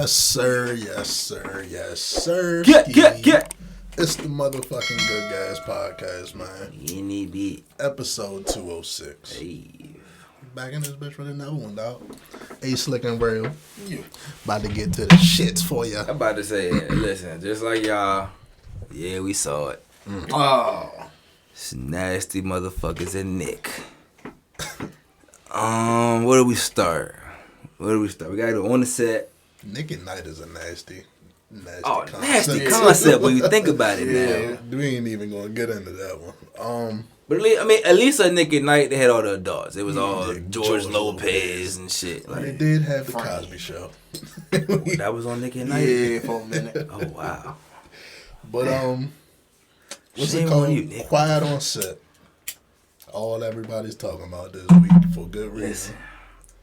Yes, sir. Yes, sir. Yes, sir. Get. It's the motherfucking Good Guys Podcast, man. NEB. Episode 206. Hey. Back in this bitch for another one, dog. A Slick and Real. About to get to the shits for ya. I'm about to say, listen, just like y'all, yeah, we saw it. Oh. It's nasty motherfuckers and Nick. Where do we start? We gotta go on the set. Nick at Night is a nasty concept. Nasty concept when you think about it now. We ain't even gonna get into that one. But at least at Nick at Night, they had all the adults. It was all Yeah, George Lopez and shit. They Like, did have the Cosby Show. that was on Nick at Night? Yeah, for a minute. Oh, wow. But what's Shame it called? on you, Nick. Quiet on Set. All everybody's talking about this week for good reason. Listen,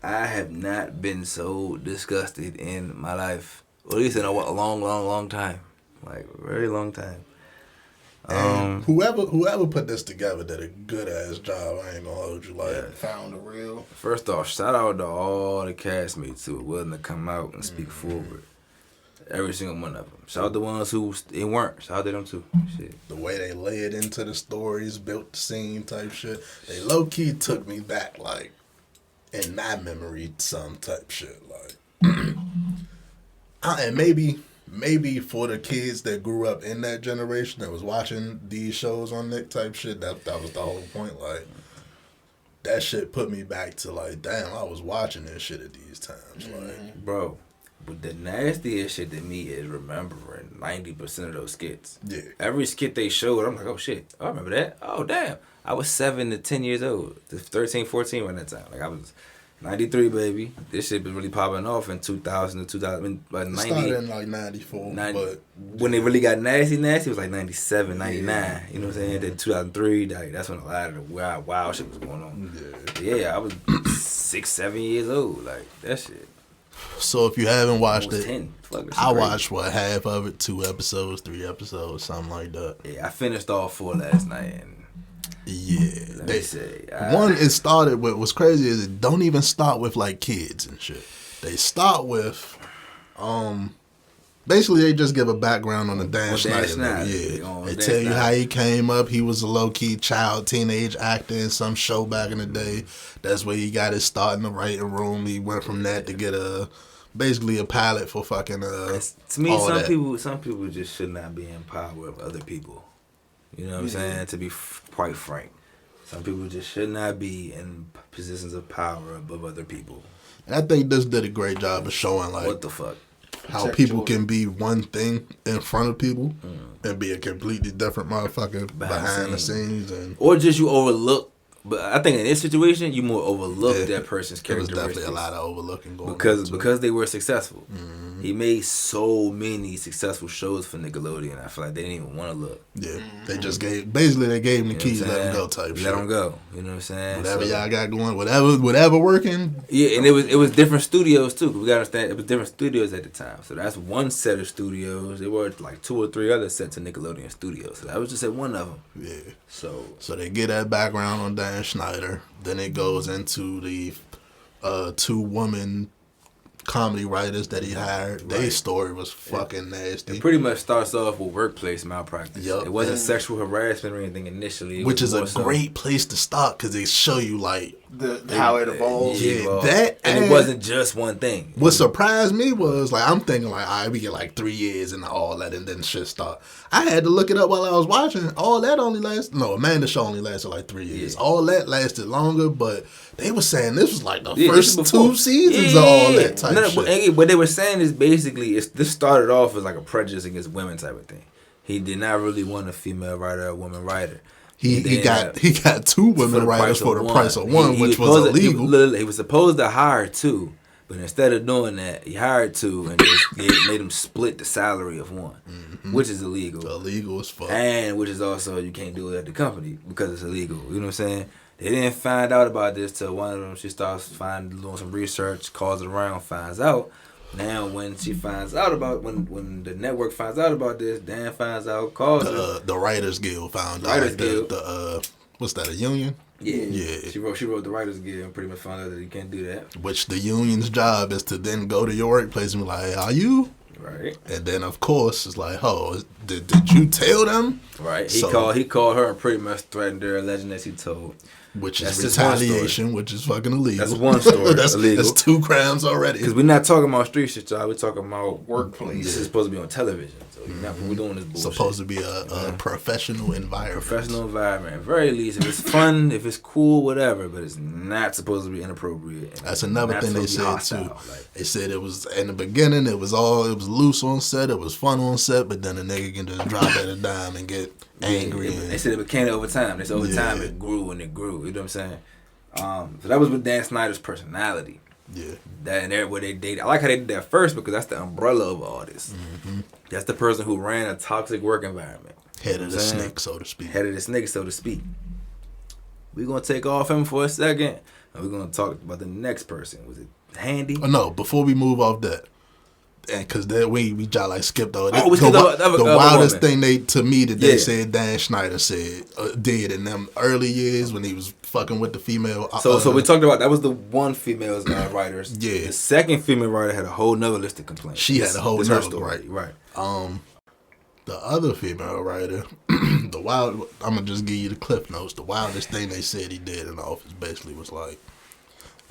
I have not been so disgusted in my life. Or at least in a long time. Like, a very long time. And whoever put this together did a good ass job. I ain't gonna hold you like. Yeah. Found the real. First off, shout out to all the castmates who were willing to come out and speak forward. Every single one of them. Shout out the ones who it weren't. Shout out to them too. Shit. The way they laid into the stories, built the scene type shit. They low key took me back, like, in my memory, some type shit. Like, and maybe for the kids that grew up in that generation that was watching these shows on Nick type shit, that was the whole point. Like, that shit put me back to, like, damn, I was watching this shit at these times. Like, Bro, but the nastiest shit to me is remembering 90% of those skits. yeah. Every skit they showed, I'm like, oh shit, I remember that. Oh damn. I was 7 to 10 years old. 13, 14 around that time. Like, I was 93, baby. This shit was really popping off in 2000 to 2000. I mean, like It 90. started in, like, 94, but... When they really got nasty, it was like 97, 99. You know what I'm saying? Then 2003, like, that's when a lot of the wild shit was going on. Yeah, I was 6, 7 years old. Like, that shit. So if you haven't watched it, 10. Fuck, I watched half of it, 2 episodes, 3 episodes, something like that. Yeah, I finished all 4 last night. And Yeah, let me say, it started with what's crazy is it don't even start with like kids and shit. They start with, basically they just give a background on the Dan Schneider. Yeah, they tell you how he came up. He was a low key teenage actor in some show back in the day. That's where he got his start in the writing room. He went from that to get basically a pilot for fucking to me, some people just should not be in power with other people. You know what I'm saying? To be quite frank, some people just should not be in positions of power above other people. And I think this did a great job of showing like What the fuck? how people can be one thing in front of people and be a completely different motherfucker behind the scenes, or just you overlook. But I think in this situation, you more overlook that person's there was characteristics. definitely a lot of overlooking going on because they were successful. He made so many successful shows for Nickelodeon. I feel like they didn't even want to look. Yeah, they just gave him the keys, let him go type shit. Let him go. You know what I'm saying? Whatever y'all got going, whatever working. Yeah, and it was different studios too. We gotta understand it was different studios at the time. So that's one set of studios. There were like 2 or 3 other sets of Nickelodeon studios. So that was just at one of them. Yeah. So they get that background on Dan Schneider. Then it goes into the 2 woman comedy writers that he hired. Right. Their story was fucking nasty. It pretty much starts off with workplace malpractice. Yep. It wasn't sexual harassment or anything initially. Which is a great place to start because they show you like how it evolves. Yeah, that and it wasn't just one thing. What surprised me was like I'm thinking like, all right, we get like 3 years and all that, and then shit start. I had to look it up while I was watching. All that only lasted. No, Amanda's show only lasted like 3 years. Yeah. All that lasted longer, but they were saying this was like the first 2 seasons of all that type shit. What they were saying is basically this started off as like a prejudice against women type of thing. He did not really want a female writer or a woman writer. He got 2 women writers for the price of one, which was illegal. He was supposed to hire 2, but instead of doing that, he hired 2 and just made him split the salary of one, which is illegal. Illegal as fuck. And which is also you can't do it at the company because it's illegal. You know what I'm saying? They didn't find out about this till one of them. She starts doing some research, calls it around, finds out. Now, when she finds out about when the network finds out about this, Dan finds out, calls her. The Writers Guild found out. Writers Guild. The what's that, a union? Yeah. She wrote the Writers Guild and pretty much found out that you can't do that. Which the union's job is to then go to your workplace and be like, are you? Right. And then, of course, it's like, oh, did you tell them? Right. He called her and pretty much threatened her, alleging that she told. Which is retaliation, which is fucking illegal. That's one story. That's illegal. That's 2 crimes already. Because we're not talking about street shit, y'all. We're talking about workplace. This is supposed to be on television. So we're doing this bullshit. Supposed to be a professional environment. Professional environment. At very least, if it's fun, if it's cool, whatever, but it's not supposed to be inappropriate. That's another thing they said, too. They said it was, in the beginning, it was loose on set, it was fun on set, but then a nigga can just drop at a dime and get angry. They said it became over time. They said over time it grew and it grew. You know what I'm saying? So that was with Dan Snyder's personality. Yeah. That and there where they dated. I like how they did that first because that's the umbrella of all this. Mm-hmm. That's the person who ran a toxic work environment. Head of the snake, so to speak. Head of the snake, so to speak. We're going to take off him for a second and we're going to talk about the next person. Was it Handy? Oh, no, before we move off that. And because then we just like skipped over that. We skipped over the wildest woman. thing they said Dan Schneider did in them early years when he was fucking with the female. So we talked about that was the one female writers. Yeah. The second female writer had a whole nother list of complaints. She had a whole nother story. Right. The other female writer, I'm gonna just give you the cliff notes. The wildest thing they said he did in the office basically was like,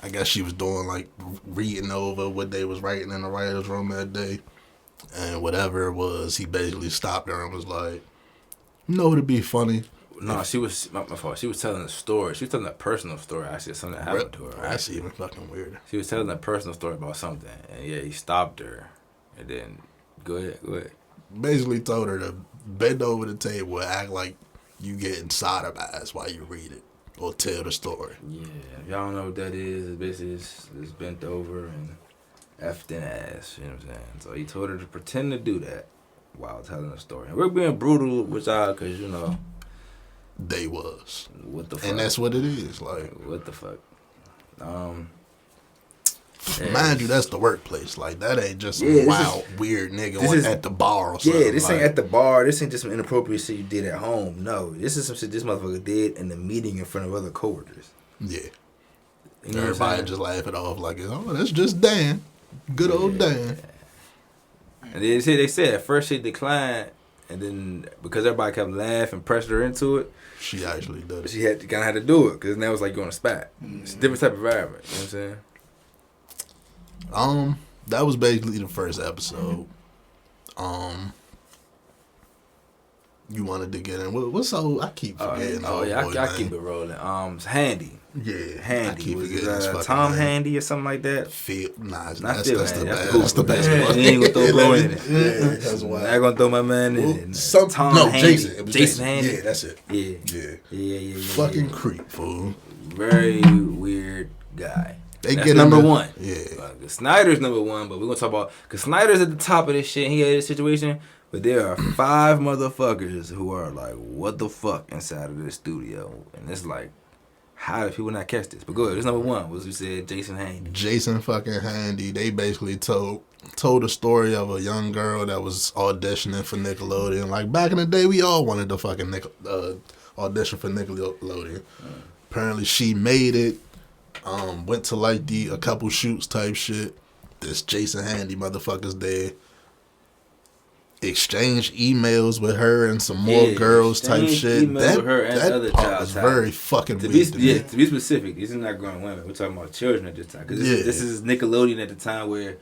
I guess she was doing like reading over what they was writing in the writer's room that day. And whatever it was, he basically stopped her and was like, no, it'd be funny. No, she was, my fault. She was telling a story. She was telling a personal story, actually, something that happened to her. Right? That's even fucking weirder. She was telling a personal story about something. And yeah, he stopped her. And then, go ahead. Basically told her to bend over the table and act like you getting sodomized while you read it. Or tell the story. Yeah, if y'all don't know what that is, it's basically it's bent over and effed in ass, you know what I'm saying? So he told her to pretend to do that while telling the story. And we're being brutal with y'all because, you know. They was. What the fuck? And that's what it is. Like, what the fuck? Mind you, that's the workplace. Like, that ain't just some wild, weird nigga at the bar or something. Yeah, this ain't at the bar. This ain't just some inappropriate shit you did at home. No, this is some shit this motherfucker did in the meeting in front of other coworkers. Yeah. You know everybody just laugh it off like, oh, that's just Dan. Good old Dan. And they said at first she declined, and then because everybody kept laughing and pressed her into it, she actually did it. She kind of had to do it because now it's like going to spat. It's a different type of environment. You know what I'm saying? That was basically the first episode. You wanted to get in. What's so? I keep forgetting. I keep it rolling. It's Handy. Yeah, Handy. I keep forgetting. Was Tom Handy or something like that? That's the best one. He ain't gonna throw blow in it. Yeah, that's why. Not gonna throw my man in it. Tom Handy. Jason. It was Jason Handy. Yeah, that's it. Yeah. Fucking creep, fool. Very weird guy. That's number one. Yeah. Snyder's number one, but we're gonna talk about because Snyder's at the top of this shit. He had this situation, but there are 5 motherfuckers who are like, what the fuck inside of this studio, and it's like, how did people not catch this? But go ahead. This number one was we said Jason Handy. Jason fucking Handy. They basically told a story of a young girl that was auditioning for Nickelodeon. Like back in the day, we all wanted to fucking audition for Nickelodeon. Apparently, she made it. Went to like a couple shoots type shit. This Jason Handy motherfucker's there. Exchanged emails with her and some more girls type shit. That part was very fucking weird to me. To be specific, these are not grown women. We're talking about children at this time. Because this is Nickelodeon at the time where,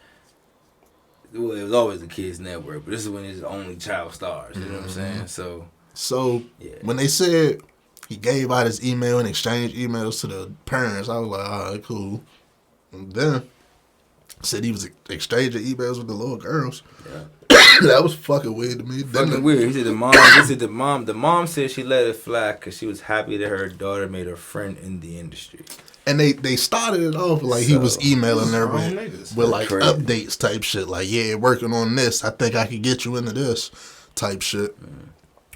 well, it was always the kids' network, but this is when it's only child stars. You know what I'm saying? So when they said he gave out his email and exchanged emails to the parents, I was like, all right, cool. And then said he was exchanging emails with the little girls. Yeah. That was fucking weird to me. Fucking weird. He said the mom said she let it fly because she was happy that her daughter made a friend in the industry. And they started it off like he was emailing her with like updates type shit. Like, yeah, working on this. I think I could get you into this type shit.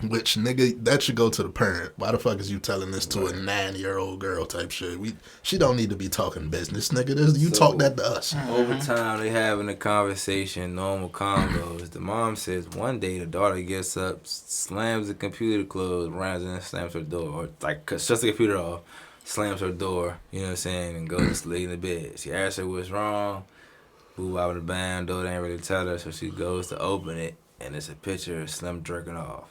Which, nigga, that should go to the parent. Why the fuck is you telling this to a 9-year-old girl type shit? She don't need to be talking business, nigga. You talk that to us. Over time, they having a conversation, normal combos. The mom says one day the daughter gets up, slams the computer closed, runs in and slams her door. Or, like, shuts the computer off, slams her door, you know what I'm saying, and goes to sleep in the bed. She asks her what's wrong. Boo out of the band, though, they ain't really tell her, so she goes to open it, and it's a picture of Slim jerking off.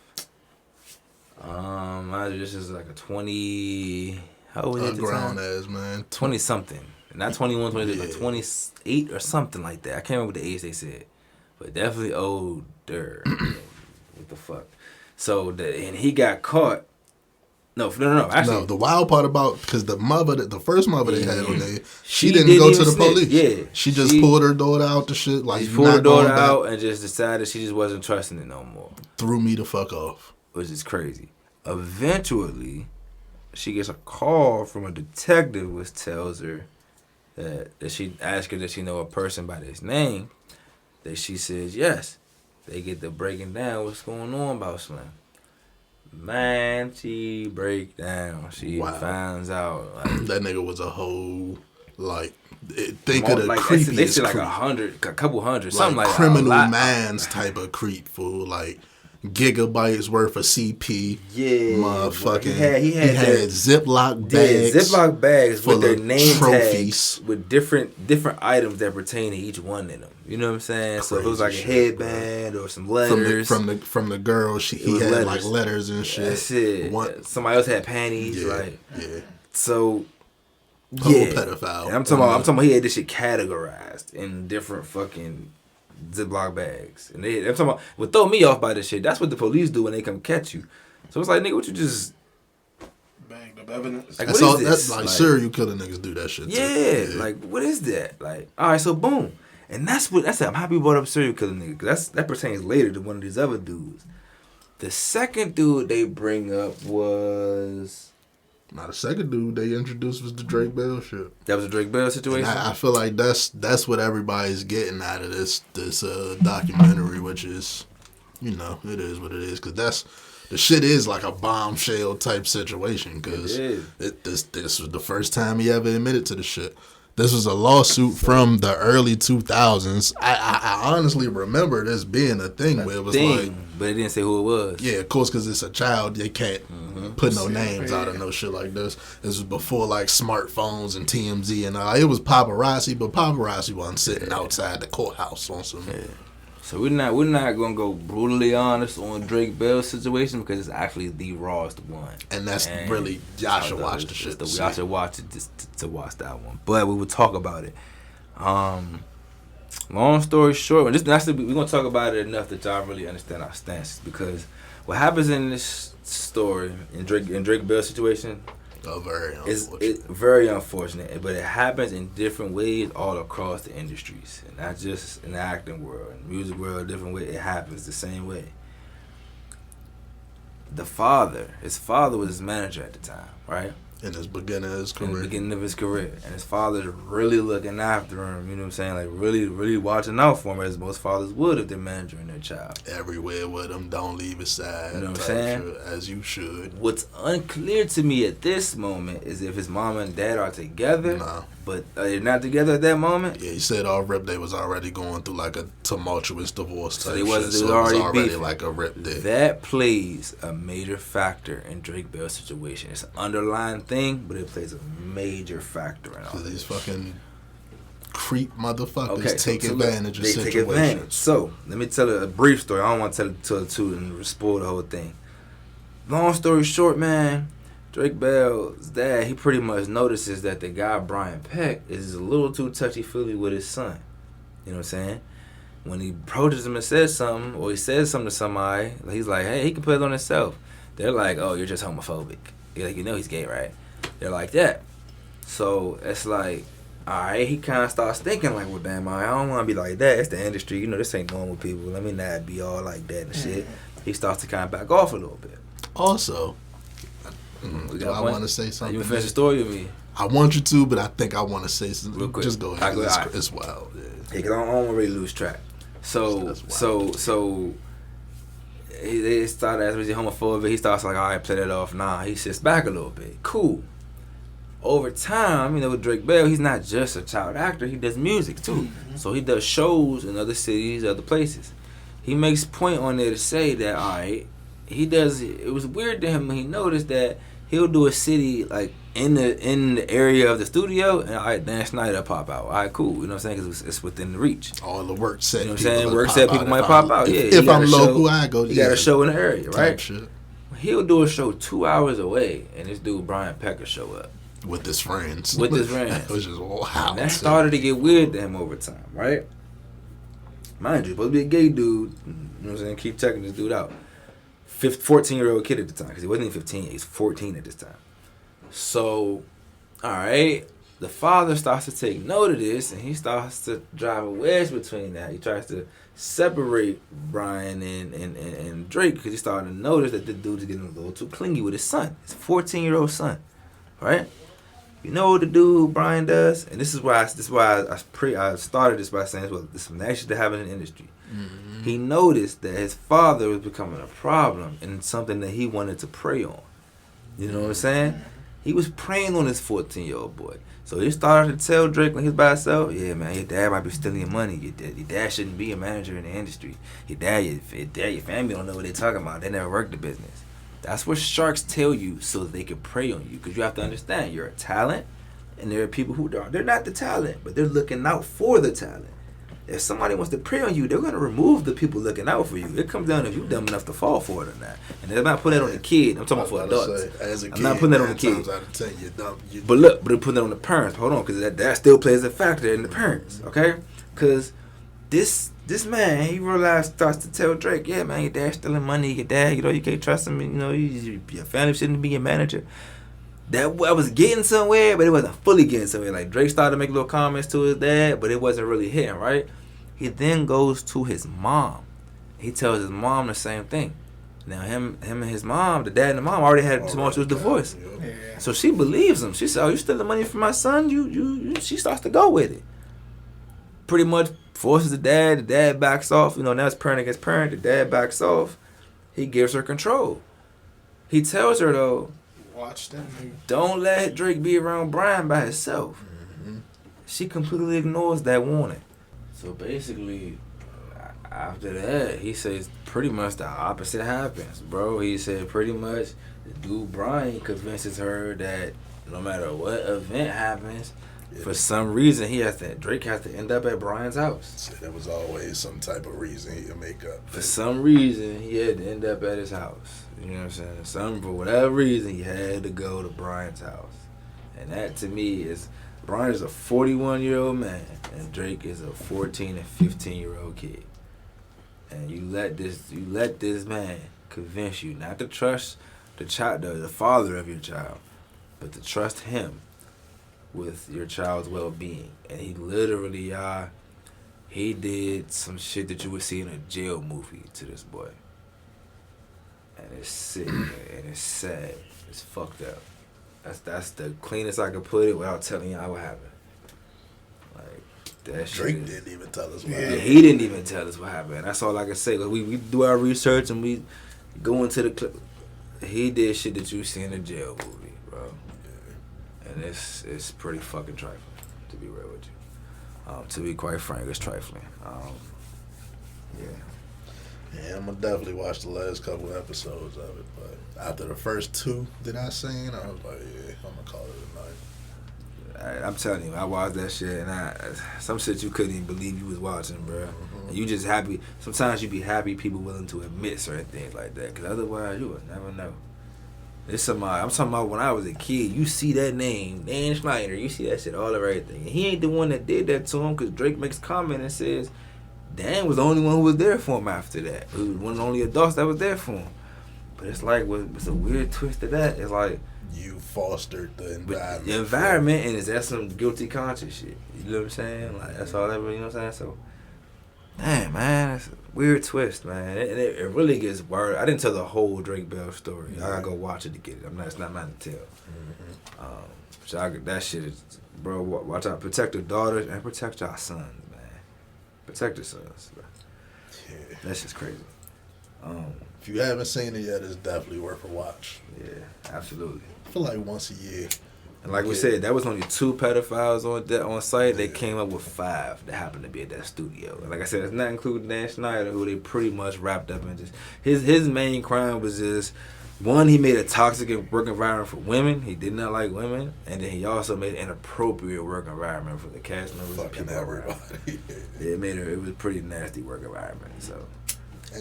This is like a 20. How old was it at the time? Grown ass man, 20 something, not 21, 22, like 28 or something like that. I can't remember the age they said, but definitely older. What the fuck? So and he got caught. No. Actually, no. The wild part about because the first mother they had on there, she didn't go to the police. Yeah, she just pulled her daughter out the shit. Like she pulled her daughter out and just decided she just wasn't trusting it no more. Threw me the fuck off. Which is crazy. Eventually, she gets a call from a detective which tells her that she asks her does she know a person by this name. That she says yes. They get to breaking down what's going on about Slim. Man, she break down. She finds out like, that nigga was a whole think of the creepiest. They say like a couple hundred, something like criminal minds type of creep, fool. Like gigabytes worth of CP. Yeah, motherfucking. He had Ziploc bags. Ziploc bags with their name trophies tags with different items that pertain to each one of them. You know what I'm saying? So if it was like a headband or some letters from the girl, he had letters. Like letters and shit. That's it. Somebody else had panties. Yeah. So. Whole pedophile. And I'm talking about he had this shit categorized in different fucking Ziploc bags. And I'm talking about what throw me off by this shit. That's what the police do when they come catch you. So it's like, nigga, what you just banged up evidence? Like, that's like serial killer niggas do that shit too. Yeah, like what is that? Like, all right, so boom. And that's I'm happy you brought up serial killer nigga, because that pertains later to one of these other dudes. The second dude they bring up was now the second dude they introduced was the Drake Bell shit. That was a Drake Bell situation. And I feel like that's what everybody's getting out of this documentary, which is, it is what it is, because the shit is like a bombshell type situation. Because this was the first time he ever admitted to the shit. This was a lawsuit from the early 2000s. I honestly remember this being a thing where it was like... But it didn't say who it was. Yeah, of course, because it's a child. They can't put no names out of no shit like this. This was before, like, smartphones and TMZ and all. It was paparazzi, but paparazzi wasn't sitting outside the courthouse on some... Yeah. So we're not gonna go brutally honest on Drake Bell's situation because it's actually the rawest one, and really y'all should watch the shit. Y'all should watch it just to watch that one. But we will talk about it. Long story short, we're gonna talk about it enough that y'all really understand our stances, because what happens in this story in Drake Bell's situation. Very unfortunate. It's very unfortunate, but it happens in different ways all across the industries, and not just in the acting world, in the music world, different way. It happens the same way. His father was his manager at the time, right? In the beginning of his career. And his father's really looking after him, you know what I'm saying? Like, really, really watching out for him, as most fathers would if they're managing their child. Everywhere with him, don't leave his side. You know what I'm saying? Shit, as you should. What's unclear to me at this moment is if his mom and dad are together. Nah. But they're not together at that moment? Yeah, he said all rip they was already going through like a tumultuous divorce type shit. So it was already like a rip there. That plays a major factor in Drake Bell's situation. It's an underlying thing, but it plays a major factor in all so this. These fucking creep motherfuckers take advantage of situations. Take advantage. So, let me tell a brief story. I don't want to tell it too and spoil the whole thing. Long story short, man, Drake Bell's dad, he pretty much notices that the guy, Brian Peck, is a little too touchy-feely with his son. You know what I'm saying? When he approaches him and says something, or he says something to somebody, he's like, hey, he can put it on himself. They're like, oh, you're just homophobic. You're like, he's gay, right? They're like that. So, it's like, all right, he kind of starts thinking like, well, damn, I don't want to be like that. It's the industry. This ain't normal people. Let me not be all like that and shit. He starts to kind of back off a little bit. Also... do I want to say something? You finish the story with me? I want you to, but I think I want to say something. Real quick. Just go ahead. It's wild. Yeah, because I don't want to really lose track. So They started asking, was he homophobic? He starts like, all right, play that off. Nah, he sits back a little bit. Cool. Over time, you know, with Drake Bell, he's not just a child actor. He does music too. So he does shows in other cities, other places. He makes point on there to say that, all right, he does. It was weird to him when he noticed that he'll do a city like in the area of the studio, and all right, Dan Schneider pop out. All right, cool. You know what I'm saying? Because it's within the reach. All the work set. You know what I'm saying? Work set people might pop out. Yeah. If I'm local, I go. You got a show in the area, right? Shit. He'll do a show 2 hours away, and this dude Brian Pecker show up. With his friends. With his friends. Which is wow. And that started to get weird to him over time, right? Mind you, supposed to be a gay dude. You know what I'm saying? Keep checking this dude out. 14-year-old kid at the time, because he wasn't even 15 yet. He's 14 at this time. So, all right, the father starts to take note of this, and he starts to drive a wedge between that. He tries to separate Brian and Drake, because he started to notice that the dude is getting a little too clingy with his son. His 14-year-old son, right? You know what the dude Brian does, and this is why I started this by saying, well, this is actually to happen in the industry. Mm-hmm. He noticed that his father was becoming a problem and something that he wanted to prey on. You know what I'm saying? He was preying on his 14-year-old boy. So he started to tell Drake when he was by himself, yeah, man, your dad might be stealing your money. Your dad shouldn't be a manager in the industry. Your family don't know what they're talking about. They never worked the business. That's what sharks tell you so that they can prey on you. Because you have to understand, you're a talent, and there are people who they're not the talent, but they're looking out for the talent. If somebody wants to prey on you, they're going to remove the people looking out for you. It comes down to if you're dumb enough to fall for it or not. And they're not putting that on the kid. I'm talking about for adults. I'm not putting that on the kid. But look, they're putting that on the parents. Hold on, because that still plays a factor in the parents, okay? Because this man, he realized, starts to tell Drake, yeah, man, your dad's stealing money. Your dad, you know, you can't trust him. You know, your family shouldn't be your manager. That I was getting somewhere, but it wasn't fully getting somewhere. Like, Drake started to make little comments to his dad, but it wasn't really hitting, right? He then goes to his mom. He tells his mom the same thing. Now, him and his mom, the dad and the mom already had tumultuous divorce. Yeah. So she believes him. She said, oh, you stealing money from my son? She starts to go with it. Pretty much forces the dad backs off. You know, now it's parent against parent. The dad backs off. He gives her control. He tells her, though, watch that movie. Don't let Drake be around Brian by himself. Mm-hmm. She completely ignores that warning. So basically, after that, he says pretty much the opposite happens, bro. He said pretty much the dude Brian convinces her that no matter what event happens, for some reason Drake has to end up at Brian's house. So there was always some type of reason he could make up. For some reason, he had to end up at his house. You know what I'm saying? For whatever reason, he had to go to Brian's house. And that to me is, Brian is a 41-year-old man, and Drake is a 14 and 15-year-old kid. And you let this man convince you not to trust the father of your child, but to trust him with your child's well-being. And he literally, he did some shit that you would see in a jail movie to this boy. And it's sick, and it's sad. It's fucked up. That's the cleanest I could put it without telling y'all what happened. Like, that shit. Drake didn't even tell us what happened. Yeah, he didn't even tell us what happened. That's all I can say. Like, we do our research and we go into the clip. He did shit that you see in a jail movie, bro. Yeah. And it's pretty fucking trifling, to be real with you. To be quite frank, it's trifling. Yeah. Yeah, I'm gonna definitely watch the last couple episodes of it, but after the first two that I seen, I was like, yeah, I'm gonna call it a night. I'm telling you, I watched that shit, and some shit you couldn't even believe you was watching, bro. Mm-hmm. And you just happy. Sometimes you be happy people willing to admit certain things like that, because otherwise you would never know. It's somebody, I'm talking about when I was a kid, you see that name, Dan Schneider, you see that shit all over everything. And he ain't the one that did that to him, because Drake makes a comment and says, Dan was the only one who was there for him after that. He was one of the only adults that was there for him. But it's like, it's a weird twist to that. It's like, you fostered the environment. The environment, and that's some guilty conscience shit. You know what I'm saying? Like, that's all that, you know what I'm saying? So, man, that's a weird twist, man. It really gets word. I didn't tell the whole Drake Bell story. I gotta go watch it to get it. It's not mine to tell. Mm-hmm. That shit is, bro, watch out. Protect your daughters and protect your sons, man. Protect your sons, bro. Yeah. That's just crazy. If you haven't seen it yet, it's definitely worth a watch. Yeah, absolutely. I feel like once a year. And like we said, that was only 2 pedophiles on site. They came up with 5 that happened to be at that studio. And like I said, it's not including Dan Schneider, who they pretty much wrapped up in just his main crime was just one, he made a toxic work environment for women. He did not like women, and then he also made an inappropriate work environment for the cast members and Fucking people around. everybody. It was a pretty nasty work environment. So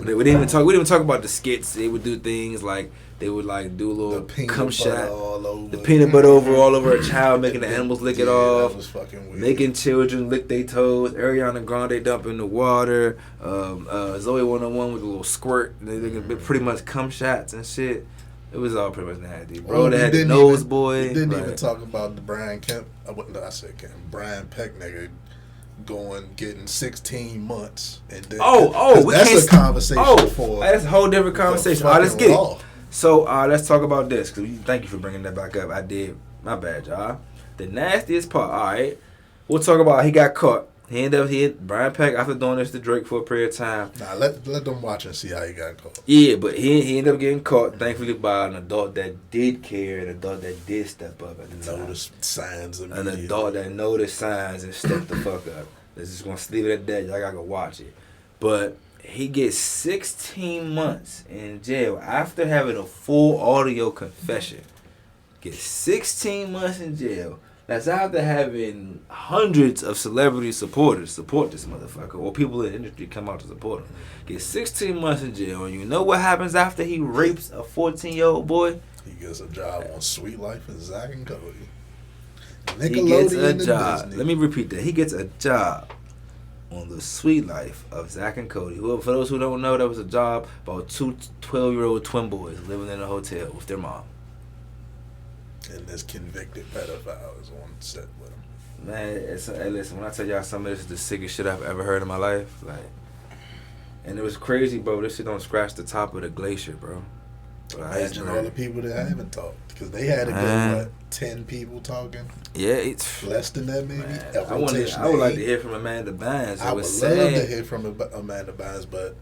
we didn't even talk about the skits. They would do things like they would like do a little cum shot, the peanut butter all over a child, making the animals lick it off, That was fucking weird. making children lick their toes. Ariana Grande dump in the water. Zoe 101 with a little squirt. They pretty much cum shots and shit. It was all pretty much nasty, bro. Well, they had the didn't nose even, boy. He didn't like, even talk about the Brian Kemp. I said Kemp. Brian Peck nigga getting 16 months. And then, we that's can't. a conversation for. That's a whole different conversation. All right, let's get it. So let's talk about this. Cause thank you for bringing that back up. I did. My bad, y'all. The nastiest part. All right, we'll talk about. He got caught. He hit Brian Peck after doing this to Drake for a period of time. Nah, let them watch and see how he got caught. Yeah, but he ended up getting caught, thankfully, by an adult that did care, an adult that did step up at the time. Notice signs of An adult that noticed signs and stepped the fuck up. Let's just gonna leave it at that. Y'all gotta go watch it. But he gets 16 months in jail after having a full audio confession. Gets 16 months in jail. That's after having hundreds of celebrity supporters support this motherfucker, or people in the industry come out to support him. Get 16 months in jail, and you know what happens after he rapes a 14-year-old boy? He gets a job on Sweet Life and Zack and Cody. He gets a and job. Disney. Let me repeat that. He gets a job on the Sweet Life of Zack and Cody. Who, for those who don't know, that was a job about 2 12-year-old twin boys living in a hotel with their mom. And this convicted pedophile is on set with him. Man, hey, listen, when I tell y'all some of this is the sickest shit I've ever heard in my life, like, and it was crazy, bro. This shit don't scratch the top of the glacier, bro. Imagine all the people that haven't talked, because they had a good 10 people talking. Yeah, it's less than that maybe. Man, I would like to hear from Amanda Bynes. I would love to hear from Amanda Bynes, but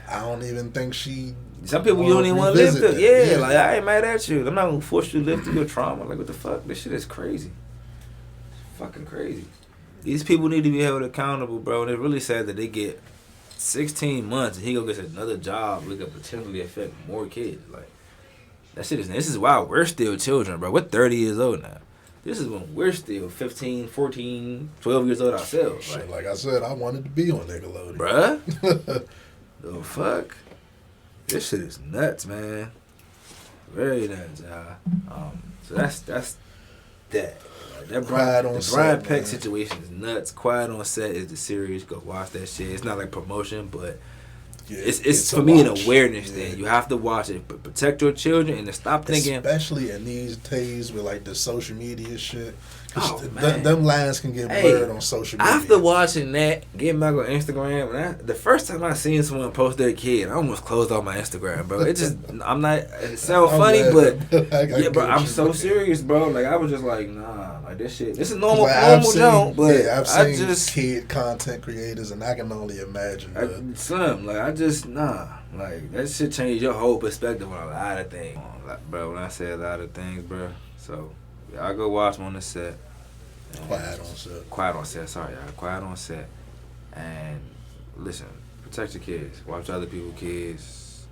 I don't even think she. Some people you don't even want to live through. Yeah, like I ain't mad at you. I'm not gonna force you to live through your trauma. Like what the fuck? This shit is crazy. Fucking crazy. These people need to be held accountable, bro. And it's really sad that they get 16 months and he go get another job that could potentially affect more kids. Like that shit is. This is why we're still children, bro. We're 30 years old now. This is when we're still 15, 14, 12 years old ourselves. Shit, like I said, I wanted to be on Nickelodeon. Bruh. The fuck? This shit is nuts, man. Very nuts, y'all. So that's that. Like, that Brian Peck situation is nuts. Quiet on Set is the series. Go watch that shit. It's not like promotion, but yeah, it's for me an awareness thing. You have to watch it, but protect your children and to stop thinking. Especially in these days with like the social media shit. Oh, man. Them lines can get blurred on social media. After watching that, getting back on Instagram, the first time I seen someone post their kid, I almost closed off my Instagram, bro. It just, I'm not, it sounds funny, but yeah, bro, I'm so serious, bro. Like, I was just like, nah, like this shit, this is normal junk, but yeah, I've seen just kid content creators, and I can only imagine. Like, that shit changed your whole perspective on a lot of things, like, bro. When I say a lot of things, bro, so. Y'all go watch them on the set. Quiet on Set. Quiet on Set, sorry, y'all. Quiet on Set. And listen, protect your kids. Watch other people's kids.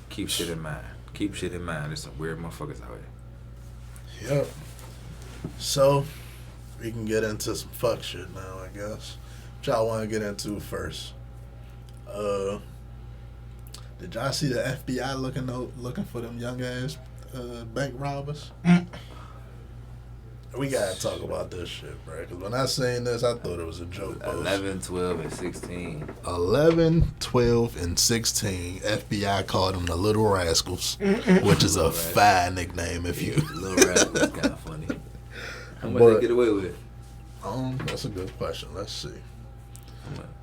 Keep shit in mind. There's some weird motherfuckers out here. Yep. So, we can get into some fuck shit now, I guess. What y'all want to get into first? Did y'all see the FBI looking for them young ass bank robbers? We gotta talk about this shit, bro. Because when I seen this, I thought it was a joke. 11, 12, and 16. 11, 12, and 16. FBI called them the Little Rascals, which is a fine nickname if you. Little Rascals is kind of funny. How much they get away with? That's a good question. Let's see.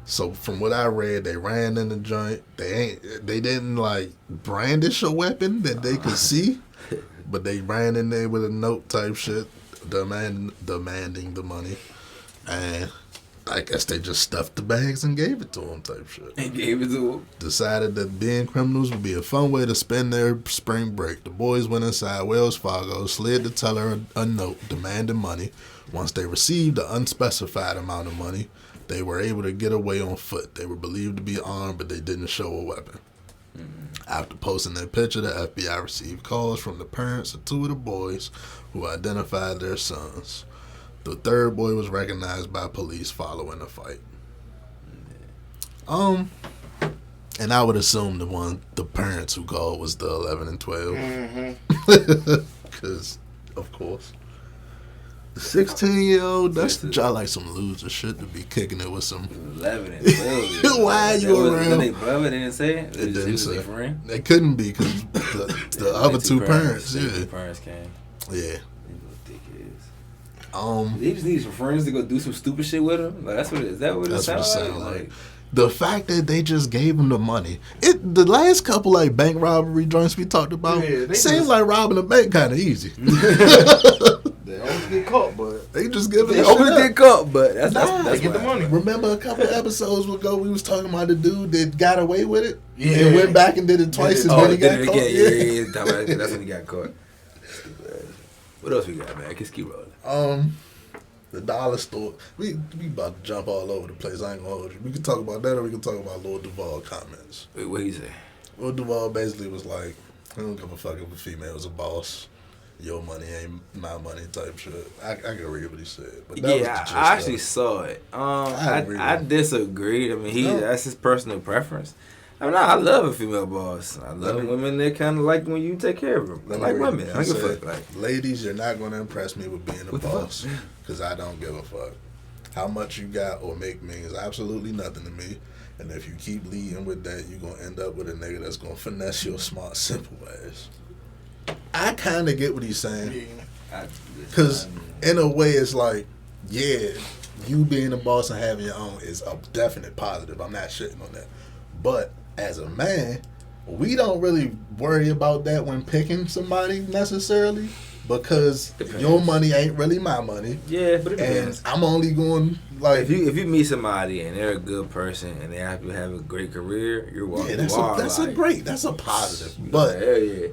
So from what I read, they ran in the joint. They didn't like brandish a weapon that they could see, but they ran in there with a note type shit. Demanding the money, and I guess they just stuffed the bags and gave it to him type shit. And gave it to him. Decided that being criminals would be a fun way to spend their spring break. The boys went inside Wells Fargo, slid the teller a note demanding money. Once they received the unspecified amount of money, they were able to get away on foot. They were believed to be armed, but they didn't show a weapon. After posting their picture, the FBI received calls from the parents of two of the boys who identified their sons. The third boy was recognized by police following the fight. And I would assume the parents who called was the 11 and 12. Because, of course. The 16-year-old, that's y'all like some loser shit to be kicking it with some 11 and 12. Why are you around? They brother didn't say it? It didn't say. Their friend? They couldn't be because the other two parents, yeah. Two parents came. Yeah. They just need some friends to go do some stupid shit with them. Like that's what it sounds like. The fact that they just gave him the money. The last couple like bank robbery joints we talked about seems like robbing a bank kind of easy. They always get caught, but they just give it. They always get caught, but that's they get the money. Remember a couple episodes ago we was talking about the dude that got away with it and went back and did it twice and then he got caught. Yeah, that's when he got caught. What else we got, man? Just keep rolling. The dollar store. We about to jump all over the place. I ain't gonna hold you. We can talk about that or we can talk about Lord Duval comments. Wait, what he say? Lord Duval basically was like, I don't give a fuck if a female is a boss. Your money ain't my money type shit. I can read what he said. But that was the gist I actually saw it. I disagree. I mean, that's his personal preference. I mean, I love a female boss. I love women that kind of like when you take care of them. I like women. I give a fuck. Like, ladies, you're not going to impress me with being a boss because I don't give a fuck. How much you got or make means absolutely nothing to me. And if you keep leading with that, you're going to end up with a nigga that's going to finesse your smart, simple ass. I kind of get what he's saying. Because in a way, it's like, yeah, you being a boss and having your own is a definite positive. I'm not shitting on that. But as a man, we don't really worry about that when picking somebody necessarily because your money ain't really my money. Yeah, but it depends. And I'm only going like if you meet somebody and they're a good person and they have a great career, you're walking. Yeah, that's a positive. But hell yeah.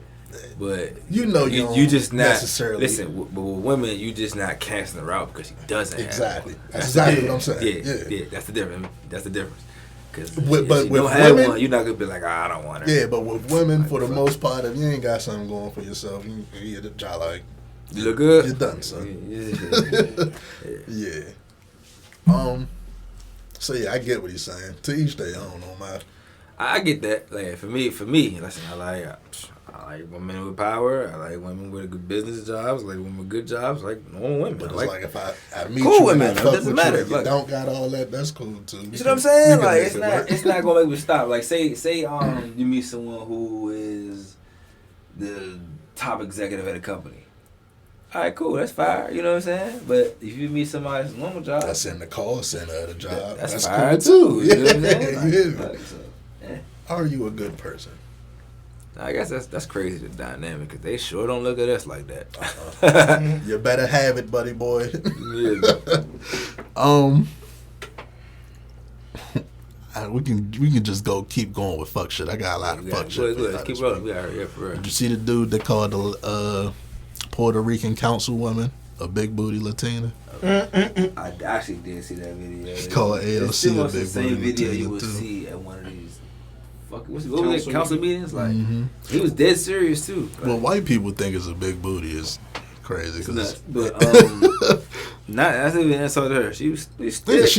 But you just not necessarily listen. But with women, you just not casting her out because she doesn't. Exactly. Have That's exactly what I'm saying. Yeah. That's the difference. Because if with you don't have women, one, you're not gonna be like, I don't want her. Yeah, but with women, for the most part, if you ain't got something going for yourself, you hit the job like you look good. You're done, son. Yeah. So yeah, I get what he's saying. To each their own. I get that. Like for me, listen, I like women with power. I like women with good business jobs. I like women with good jobs. I like normal women. But it's like if I meet cool you women, and I it fuck doesn't with matter. you, you don't got all that. That's cool too. You see what I'm saying? Like it's not gonna make me stop. Like say you meet someone who is the top executive at a company. All right, cool. That's fire. You know what I'm saying? But if you meet somebody that's a normal job, that's in the call center of the job. That's fire cool too. You know what I'm saying? Are you a good person? I guess that's crazy, the dynamic, because they sure don't look at us like that. You better have it, buddy boy. We can just keep going with fuck shit. I got a lot of fuck shit. Let's keep rolling. We got for real. Did you see the dude that called the Puerto Rican councilwoman a big booty Latina? I actually did see that video. He called AOC a big booty Latina. It's the same video you would see at one of these. What was it? Council meetings? Like he was dead serious too. Like, well, white people think it's a big booty is crazy. But not that's even insult her. She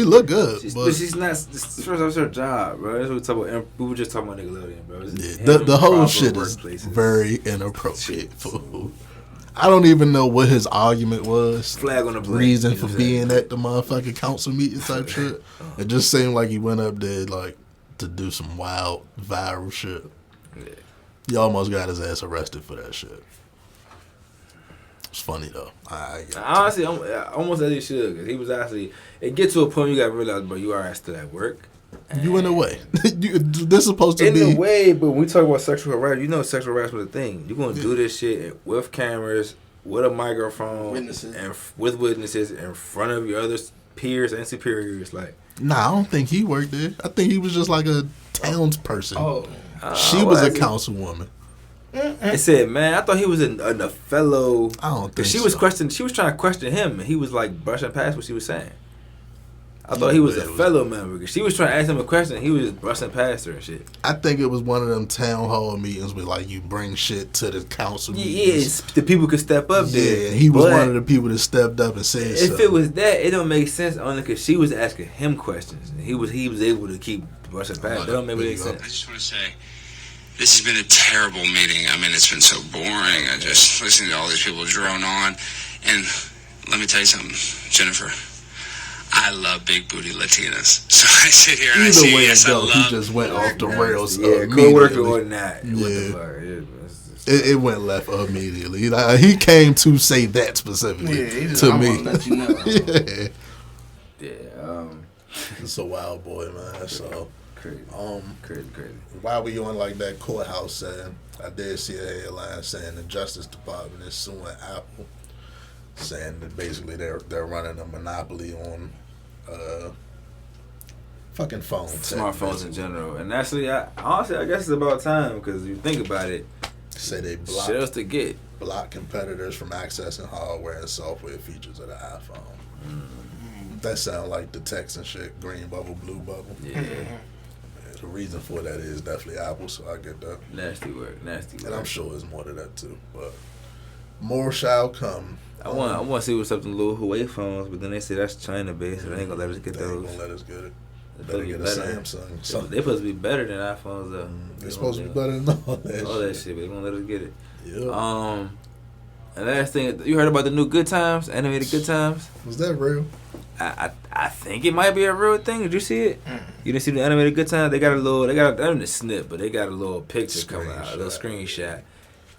looked good, but she's not. First, that's her job, bro. That's what we talk about. We were just talking about Nickelodeon, bro. Yeah, the whole shit is very inappropriate. I don't even know what his argument was. Flag on the plate. Reason for being at the motherfucking council meeting type shit. It just seemed like he went up there like to do some wild viral shit. Yeah. He almost got his ass arrested for that shit. It's funny though. Honestly, I almost as he should. Cause he was actually. It gets to a point you got to realize, bro, you are still at work. You in a way. This is supposed to be in a way, but when we talk about sexual harassment, you know sexual harassment is a thing. You're gonna do this shit with cameras, with a microphone, witnesses, and with witnesses in front of your other peers and superiors. Like, Nah, I don't think he worked there. I think he was just like a townsperson. She was well, a councilwoman. it said, man, I thought he was a fellow. I don't think Cause she was so. questioning. She was trying to question him, and he was like brushing past what she was saying. I thought he was a fellow member. Cause she was trying to ask him a question, and he was just brushing past her and shit. I think it was one of them town hall meetings where like you bring shit to the council meetings. Yes, the people could step up there. Yeah, he was But one of the people that stepped up and said if something. it was that, it don't make sense only because she was asking him questions, and he was able to keep brushing past. That don't make any sense. I just want to say, this has been a terrible meeting. I mean, it's been so boring. I just listening to all these people drone on. And let me tell you something, Jennifer. I love big booty Latinas. So I sit here and I Either say, way yes, it I go, he love. just went off the rails. Yeah, co-worker immediately. or not. What the fuck? It went left immediately. Like, he came to say that specifically Yeah, he just, to I me. want to let you know. Yeah. Yeah, It's a wild boy, man. So, crazy, crazy. while we on like that courthouse setting, I did see a headline saying the Justice Department is suing Apple, saying that basically they're running a monopoly on fucking phones, Smartphones in general, and actually, honestly, I guess it's about time because you think about it, Say they shit else to get. block competitors from accessing hardware and software features of the iPhone. That sound like the text and shit, green bubble, blue bubble. Yeah, The reason for that is definitely Apple, so I get that. nasty work. And I'm sure there's more to that too, but more shall come. I want to see what's up with the little Huawei phones, but then they say that's China based, so they ain't gonna let us get They ain't those. gonna let us get it. They Better supposed to get a be Samsung. So they supposed to be better than iPhones though. They're supposed to be better than all that All that shit. shit, but they won't let us get it. Yeah. And last thing, you heard about the new Good Times, animated Good Times? Was that real? I think it might be a real thing. Did you see it? You didn't see the animated Good Times? They got a snip, but they got a little picture coming out, a little screenshot.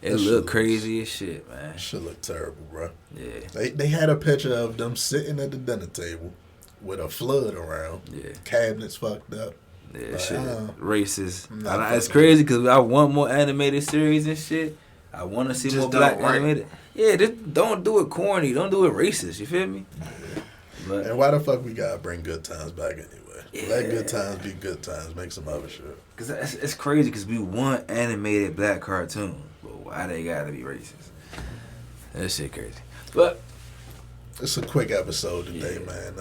It That shit look looks- crazy as shit, man. Shit look terrible, bro. Yeah, They had a picture of them sitting at the dinner table with a flood around, yeah, cabinets fucked up. yeah. Like, Shit, uh, racist. I'm not It's fucking crazy because I want more animated series and shit. I want to see Just more don't black right. animated. Yeah, just don't do it corny. Don't do it racist. You feel me? But And why the fuck we gotta bring Good Times back anyway? Yeah. Let Good Times be Good Times. Make some other shit. Cause it's crazy because we want animated black cartoons, but why they gotta be racist? That shit crazy. But It's a quick episode today, Yeah. man.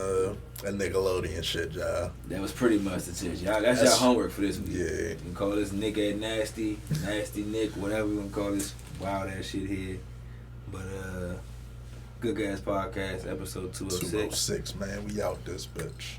That Nickelodeon shit, y'all. that was pretty much the shit. Y'all, that's y'all That's- homework for this week. Yeah. You can call this Nick at Nasty Nick, whatever you want to call this wild ass shit here. But Good Guys Podcast, episode 206. 206, man. We out this bitch.